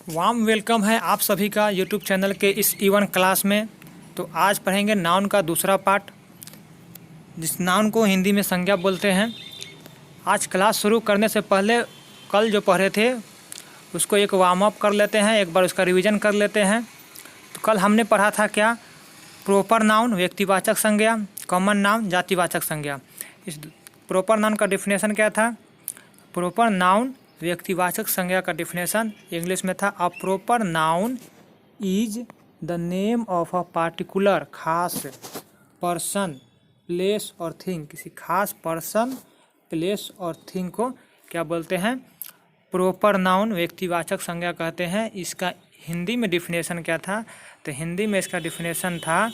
Warm welcome है आप सभी का यूट्यूब चैनल के इस E1 क्लास में। तो आज पढ़ेंगे नाउन का दूसरा पार्ट, जिस नाउन को हिंदी में संज्ञा बोलते हैं। आज क्लास शुरू करने से पहले कल जो पढ़े थे उसको एक वार्म अप कर लेते हैं, एक बार उसका रिवीजन कर लेते हैं। तो कल हमने पढ़ा था क्या, प्रॉपर नाउन व्यक्तिवाचक संज्ञा, कॉमन नाउन जातिवाचक संज्ञा। इस प्रॉपर नाउन का डिफिनेशन क्या था? प्रॉपर नाउन व्यक्तिवाचक संज्ञा का डिफिनेशन इंग्लिश में था, a proper noun is the name of a particular खास पर्सन, प्लेस और थिंग। किसी खास पर्सन, प्लेस और थिंग को क्या बोलते हैं? प्रॉपर नाउन व्यक्तिवाचक संज्ञा कहते हैं। इसका हिंदी में डिफिनेशन क्या था? तो हिंदी में इसका डिफिनेशन था,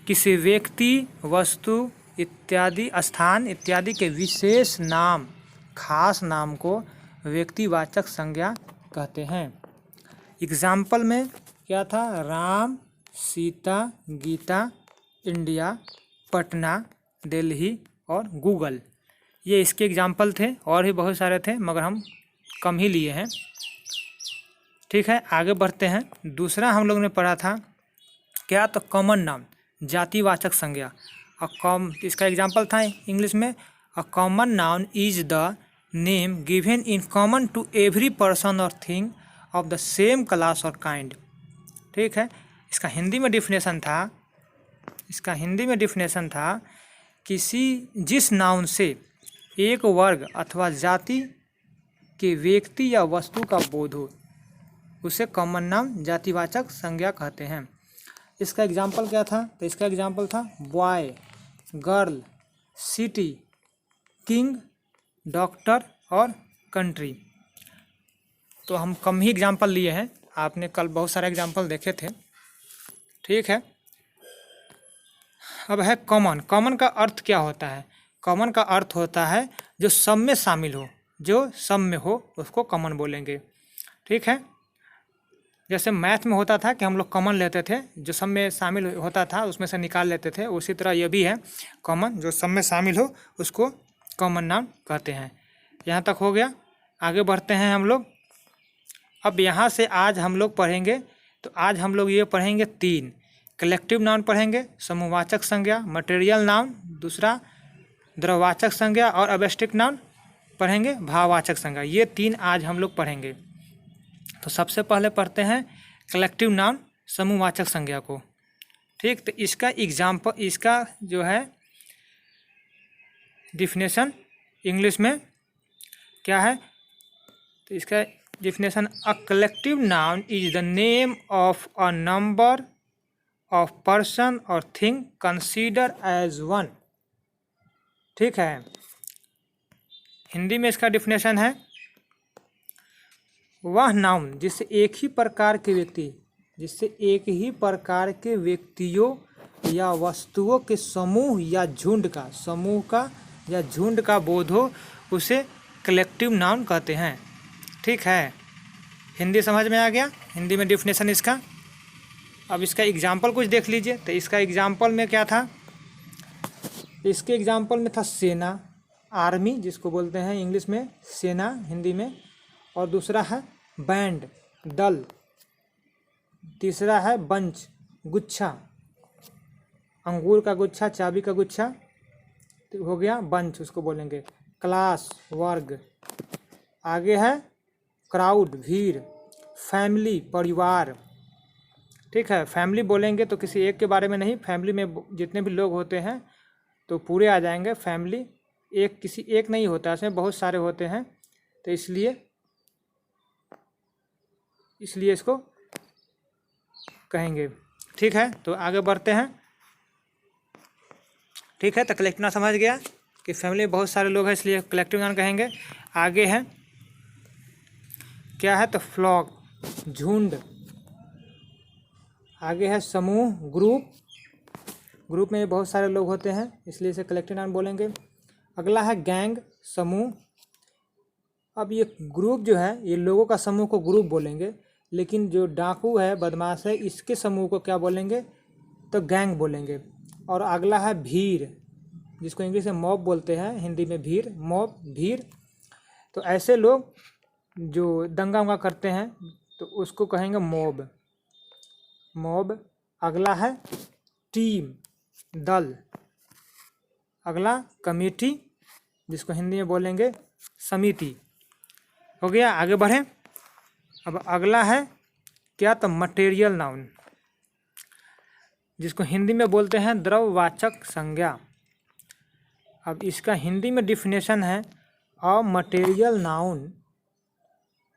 किसी व्यक्ति, वस्तु इत्यादि, स्थान इत्यादि के विशेष नाम, खास नाम को व्यक्तिवाचक संज्ञा कहते हैं। एग्जाम्पल में क्या था? राम, सीता, गीता, इंडिया, पटना, दिल्ली और गूगल। ये इसके एग्जाम्पल थे, और भी बहुत सारे थे मगर हम कम ही लिए हैं। ठीक है, आगे बढ़ते हैं। दूसरा हम लोग ने पढ़ा था क्या? तो कॉमन नाउन जातिवाचक संज्ञा। इसका एग्जाम्पल था इंग्लिश में, a common noun is the name given in common to every person और thing of the same class और काइंड। ठीक है, इसका हिंदी में डिफिनेशन था, जिस नाउन से एक वर्ग अथवा जाति के व्यक्ति या वस्तु का बोध हो उसे कॉमन नाउन जातिवाचक संज्ञा कहते हैं। इसका एग्जाम्पल क्या था? तो इसका एग्जाम्पल था boy, girl, city, king, doctor और कंट्री। तो हम कम ही एग्जाम्पल लिए हैं, आपने कल बहुत सारे एग्जाम्पल देखे थे। ठीक है, अब है कॉमन। कॉमन का अर्थ क्या होता है? कॉमन का अर्थ होता है जो सब में शामिल हो, जो सब में हो उसको कॉमन बोलेंगे। ठीक है, जैसे मैथ में होता था कि हम लोग कॉमन लेते थे, जो सब में शामिल होता था उसमें से निकाल लेते थे, उसी तरह ये भी है कॉमन, जो सब में शामिल हो उसको कॉमन नाउन कहते हैं। यहाँ तक हो गया। आगे बढ़ते हैं हम लोग। अब यहाँ से आज हम लोग पढ़ेंगे, तो आज हम लोग ये पढ़ेंगे 3 कलेक्टिव नाउन पढ़ेंगे, समूहवाचक संज्ञा, मटेरियल नाउन, दूसरा द्रववाचक संज्ञा, और अबस्ट्रैक्ट नाउन पढ़ेंगे, भाववाचक संज्ञा। ये 3 आज हम लोग पढ़ेंगे। तो सबसे पहले पढ़ते हैं कलेक्टिव नाउन समूहवाचक संज्ञा को। ठीक, तो इसका एग्जाम्पल, इसका जो है डिफिनेशन इंग्लिश में क्या है? तो इसका definition, a collective noun is the name of a number of person और थिंग कंसीडर एज वन। ठीक है, हिंदी में इसका डिफिनेशन है, वह नाउन जिससे एक ही प्रकार के व्यक्तियों या वस्तुओं के समूह या झुंड का बोध हो उसे कलेक्टिव नाउन कहते हैं। ठीक है, हिंदी समझ में आ गया? हिंदी में डिफिनेशन इसका। अब इसका एग्जाम्पल कुछ देख लीजिए। तो इसका एग्जाम्पल में क्या था? इसके एग्जाम्पल में था सेना, आर्मी जिसको बोलते हैं इंग्लिश में सेना, हिंदी में, और दूसरा है बैंड, दल, तीसरा है बंच, गुच्छा, अंगूर का गुच्छा, चाबी का गुच्छा, तो हो गया बंच, उसको बोलेंगे। क्लास, वर्ग, आगे है क्राउड, भीड़, फैमिली, परिवार। ठीक है, फैमिली बोलेंगे तो किसी एक के बारे में नहीं, फैमिली में जितने भी लोग होते हैं तो पूरे आ जाएंगे। फैमिली किसी एक नहीं होता, इसमें बहुत सारे होते हैं, तो इसलिए इसको कहेंगे। ठीक है, तो आगे बढ़ते हैं। ठीक है, तो कलेक्टिव नाउन समझ गया कि फैमिली में बहुत सारे लोग हैं इसलिए कलेक्टिव नाउन कहेंगे। आगे है क्या है? तो फ्लॉक, झुंड, आगे है समूह, ग्रुप में बहुत सारे लोग होते हैं इसलिए इसे कलेक्टिव नाउन बोलेंगे। अगला है गैंग, समूह। अब ये ग्रुप जो है, ये लोगों का समूह को ग्रुप बोलेंगे, लेकिन जो डाकू है, बदमाश है, इसके समूह को क्या बोलेंगे? तो गैंग बोलेंगे। और अगला है भीड़, जिसको इंग्लिश में मॉब बोलते हैं, हिंदी में भीड़, मॉब, भीड़। तो ऐसे लोग जो दंगा उंगा करते हैं, तो उसको कहेंगे मॉब। मॉब। अगला है टीम, दल। अगला कमेटी, जिसको हिंदी में बोलेंगे समिति। हो गया, आगे बढ़ें। अब अगला है क्या, तो मटेरियल नाउन, जिसको हिंदी में बोलते हैं द्रववाचक संज्ञा। अब इसका हिंदी में डिफिनेशन है, a material noun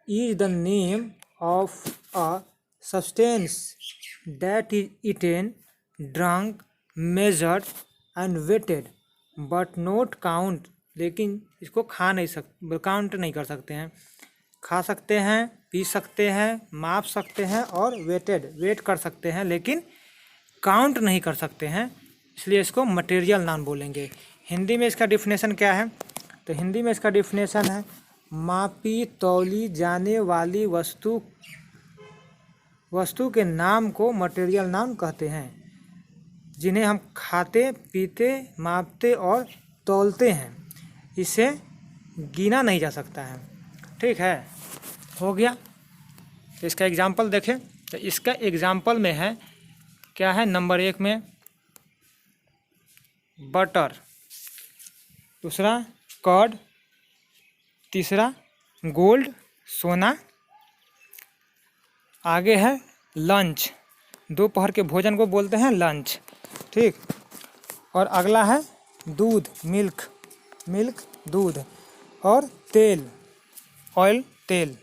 is the name of a substance that is eaten, drunk, measured and weighed but not count. लेकिन इसको खा नहीं सकते, काउंट नहीं कर सकते हैं। खा सकते हैं, पी सकते हैं, माप सकते हैं और वेट कर सकते हैं, लेकिन काउंट नहीं कर सकते हैं, इसलिए इसको मटेरियल नाउन बोलेंगे। हिंदी में इसका डिफिनेशन क्या है, तो हिंदी में इसका डिफिनेशन है मापी तौली जाने वाली वस्तु के नाम को मटेरियल नाउन कहते हैं, जिन्हें हम खाते, पीते, मापते और तौलते हैं। इसे गिना नहीं जा सकता है। ठीक है, हो गया। तो इसका एग्जाम्पल देखें, तो इसका एग्जाम्पल में है क्या है, नंबर 1 में बटर, दूसरा कर्ड, तीसरा गोल्ड, सोना। आगे है लंच, दोपहर के भोजन को बोलते हैं लंच। ठीक, और अगला है दूध, मिल्क, दूध। और तेल, ऑयल, तेल,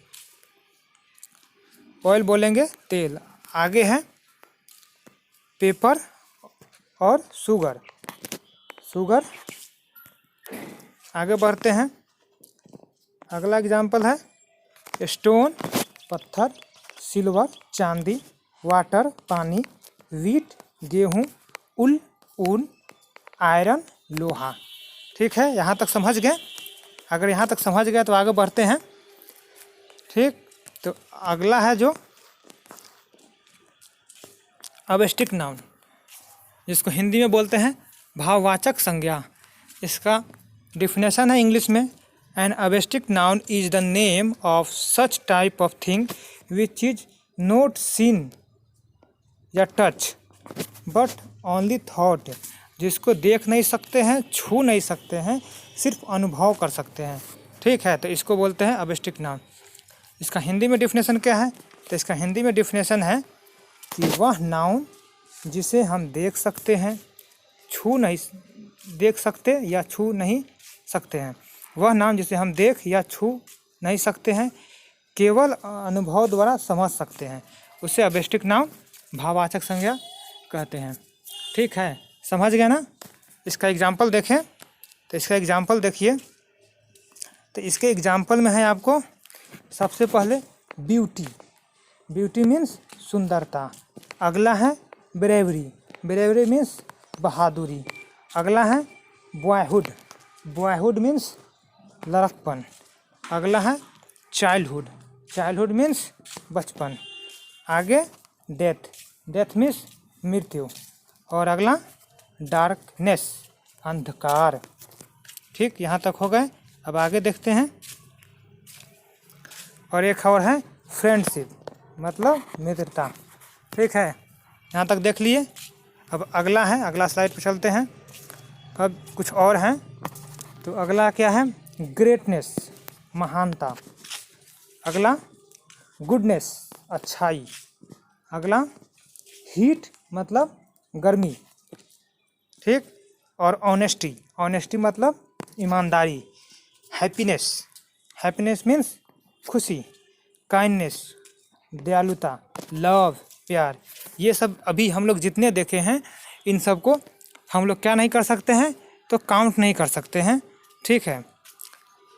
ऑयल बोलेंगे तेल। आगे है पेपर और शुगर। आगे बढ़ते हैं। अगला एग्जाम्पल है स्टोन, पत्थर, सिल्वर, चांदी, वाटर, पानी, वीट, गेहूँ, उल, ऊन, आयरन, लोहा। ठीक है, यहाँ तक समझ गए। अगर यहाँ तक समझ गए तो आगे बढ़ते हैं। ठीक, तो अगला है जो अवेस्टिक नाउन, जिसको हिंदी में बोलते हैं भाववाचक संज्ञा। इसका डिफिनेशन है इंग्लिश में, an abstract noun is the name of such type of thing which is not seen या टच बट ओनली थॉट। जिसको देख नहीं सकते हैं, छू नहीं सकते हैं, सिर्फ अनुभव कर सकते हैं। ठीक है, तो इसको बोलते हैं अवेस्टिक नाउन। इसका हिंदी में डिफिनेशन क्या है, तो इसका हिंदी में डिफिनेशन है कि वह नाउन जिसे हम देख सकते हैं, छू नहीं देख सकते या छू नहीं सकते हैं, वह नाउन जिसे हम देख या छू नहीं सकते हैं, केवल अनुभव द्वारा समझ सकते हैं, उसे अवेस्टिक नाउन, भाववाचक संज्ञा कहते हैं। ठीक है, समझ गए ना। इसका एग्जाम्पल देखें, तो इसका एग्जाम्पल देखिए। तो इसके एग्जाम्पल में है आपको सबसे पहले ब्यूटी। ब्यूटी मीन्स सुंदरता। अगला है ब्रेवरी। ब्रेवरी मीन्स बहादुरी। अगला है बॉयहुड। बॉयहुड मीन्स लड़कपन। अगला है चाइल्डहुड। चाइल्डहुड मीन्स बचपन। आगे डेथ। डेथ मीन्स मृत्यु। और अगला डार्कनेस, अंधकार। ठीक, यहाँ तक हो गए। अब आगे देखते हैं। और एक और है फ्रेंडशिप, मतलब मित्रता। ठीक है, यहाँ तक देख लिए। अब अगला है, अगला स्लाइड पर चलते हैं। अब कुछ और हैं। तो अगला क्या है, ग्रेटनेस, महानता। अगला गुडनेस, अच्छाई। अगला हीट, मतलब गर्मी। ठीक, और ऑनेस्टी। ऑनेस्टी मतलब ईमानदारी। हैप्पीनेस। हैप्पीनेस मीन्स खुशी। काइंडनेस, दयालुता। लव, प्यार। ये सब अभी हम लोग जितने देखे हैं, इन सब को हम लोग क्या नहीं कर सकते हैं, तो काउंट नहीं कर सकते हैं। ठीक है,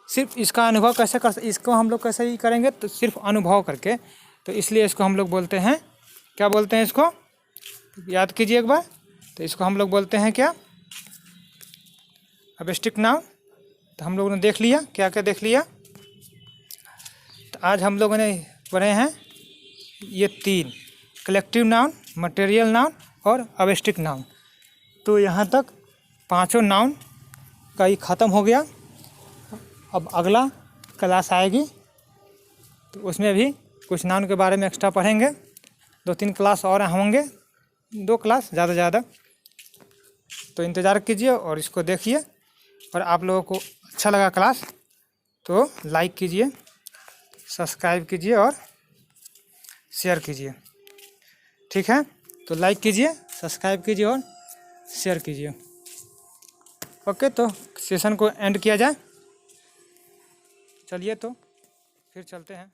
सिर्फ इसका अनुभव कैसे इसको हम लोग कैसे ही करेंगे, तो सिर्फ अनुभव करके। तो इसलिए इसको हम लोग बोलते हैं, क्या बोलते हैं इसको, याद कीजिए एक बार। तो इसको हम लोग बोलते हैं क्या, अवेस्टिक नाउन। तो हम लोगों ने देख लिया, क्या क्या देख लिया। तो आज हम लोगों ने पढ़े हैं ये 3, कलेक्टिव नाउन, मटेरियल नाउन और अवेस्टिक नाउन। तो यहाँ तक 5 नाउन का ही ख़त्म हो गया। अब अगला क्लास आएगी, तो उसमें भी कुछ नाउन के बारे में एक्स्ट्रा पढ़ेंगे। 2-3 क्लास और होंगे, 2 क्लास ज़्यादा। तो इंतज़ार कीजिए और इसको देखिए। और आप लोगों को अच्छा लगा क्लास तो लाइक कीजिए, सब्सक्राइब कीजिए और शेयर कीजिए। ठीक है, तो लाइक कीजिए, सब्सक्राइब कीजिए और शेयर कीजिए। ओके, तो सेशन को एंड किया जाए। चलिए तो फिर चलते हैं।